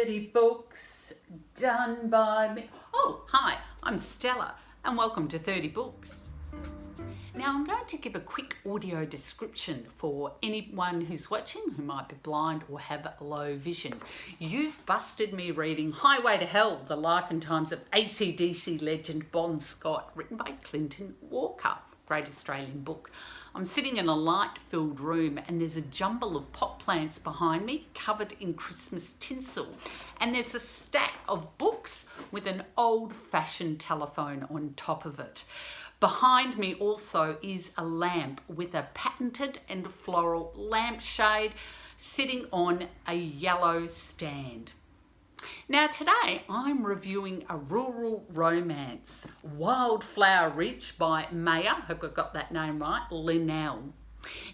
30 books done by me. Oh, hi, I'm Stella and welcome to 30 Books. Now I'm going to give a quick audio description for anyone who's watching who might be blind or have low vision. You've busted me reading Highway to Hell, The Life and Times of AC/DC legend Bon Scott, written by Clinton Walker. Great Australian book. I'm sitting in a light-filled room and there's a jumble of pot plants behind me covered in Christmas tinsel, and there's a stack of books with an old-fashioned telephone on top of it. Behind me also is a lamp with a patented and floral lampshade sitting on a yellow stand. Now today I'm reviewing a rural romance, Wildflower Ridge by Maya, hope I got that name right, Linnell.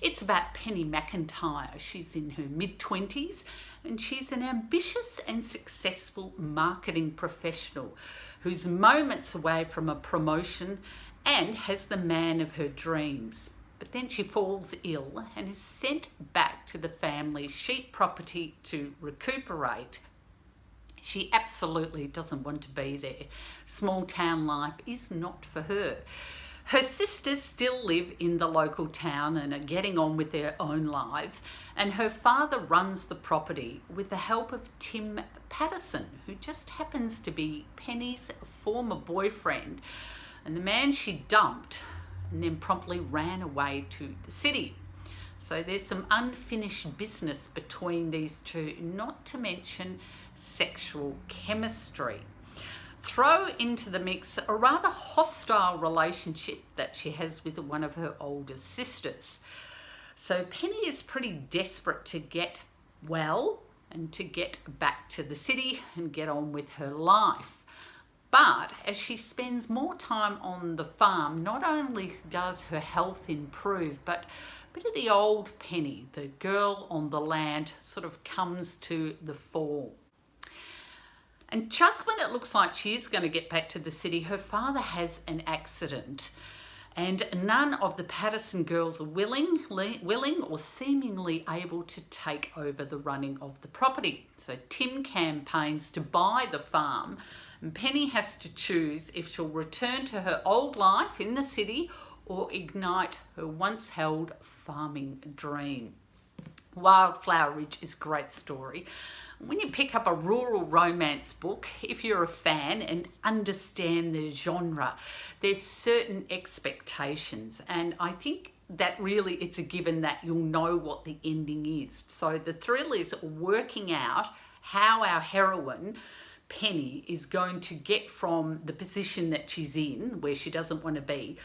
It's about Penny McIntyre. She's in her mid-20s and she's an ambitious and successful marketing professional who's moments away from a promotion and has the man of her dreams. But then she falls ill and is sent back to the family sheep property to recuperate. She absolutely doesn't want to be there. Small town life is not for her. Her sisters still live in the local town and are getting on with their own lives, and her father runs the property with the help of Tim Patterson, who just happens to be Penny's former boyfriend and the man she dumped and then promptly ran away to the city. So there's some unfinished business between these two, not to mention sexual chemistry. Throw into the mix a rather hostile relationship that she has with one of her older sisters. So Penny is pretty desperate to get well and to get back to the city and get on with her life. But as she spends more time on the farm, not only does her health improve, but a bit of the old Penny, the girl on the land, sort of comes to the fore. And just when it looks like she is going to get back to the city, her father has an accident. And none of the Patterson girls are willing or seemingly able to take over the running of the property. So Tim campaigns to buy the farm, and Penny has to choose if she'll return to her old life in the city or ignite her once held farming dream. Wildflower Ridge is a great story. When you pick up a rural romance book, if you're a fan and understand the genre, there's certain expectations, and I think that really it's a given that you'll know what the ending is. So the thrill is working out how our heroine Penny is going to get from the position that she's in, where she doesn't want to be,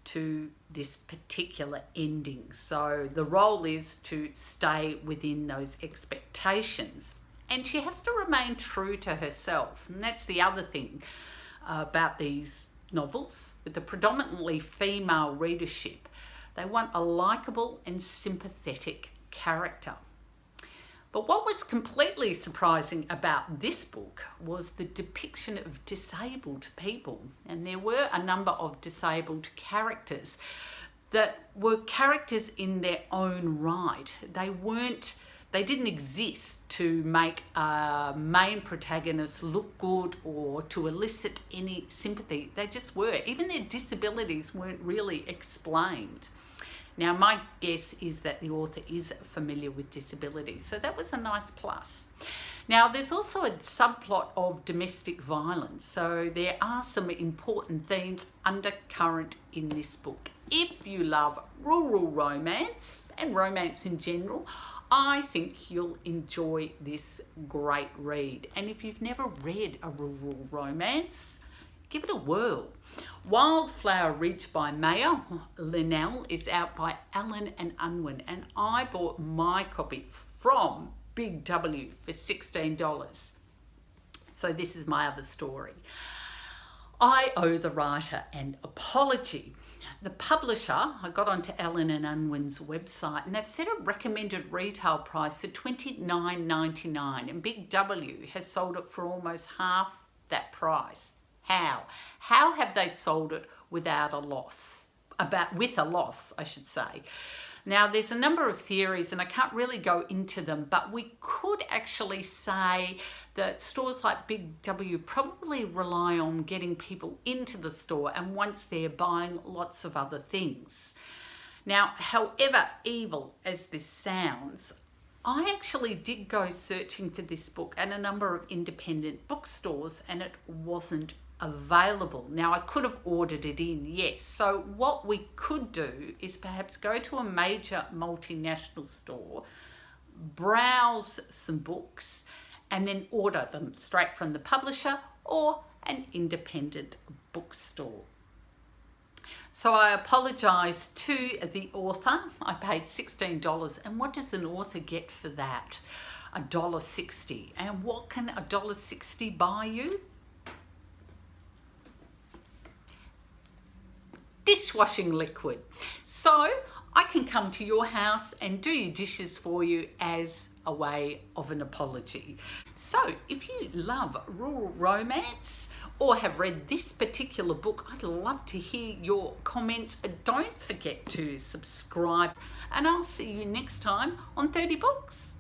to this particular ending. So the role is to stay within those expectations. And she has to remain true to herself. And that's the other thing about these novels. With a predominantly female readership, they want a likeable and sympathetic character. But what was completely surprising about this book was the depiction of disabled people. And there were a number of disabled characters that were characters in their own right. They didn't exist to make a main protagonist look good or to elicit any sympathy. They just were. Even their disabilities weren't really explained. Now, my guess is that the author is familiar with disabilities, so that was a nice plus. Now, there's also a subplot of domestic violence, so there are some important themes undercurrent in this book. If you love rural romance and romance in general, I think you'll enjoy this great read. And if you've never read a rural romance, give it a whirl. Wildflower Ridge by Maya Linnell is out by Allen and Unwin, and I bought my copy from Big W for $16. So this is my other story. I owe the writer an apology. The publisher, I got onto Allen and Unwin's website and they've set a recommended retail price for $29.99, and Big W has sold it for almost half that price. How? How have they sold it without a loss? With a loss, I should say. Now, there's a number of theories and I can't really go into them, but we could actually say that stores like Big W probably rely on getting people into the store, and once they're buying lots of other things. Now, however evil as this sounds, I actually did go searching for this book at a number of independent bookstores and it wasn't available. Now, I could have ordered it in, yes. So what we could do is perhaps go to a major multinational store, browse some books, and then order them straight from the publisher or an independent bookstore. So I apologise to the author. I paid $16, and what does an author get for that? $1.60. And what can $1.60 buy you? Dishwashing liquid. So I can come to your house and do your dishes for you as a way of an apology. So if you love rural romance or have read this particular book, I'd love to hear your comments. Don't forget to subscribe, and I'll see you next time on 30 Books.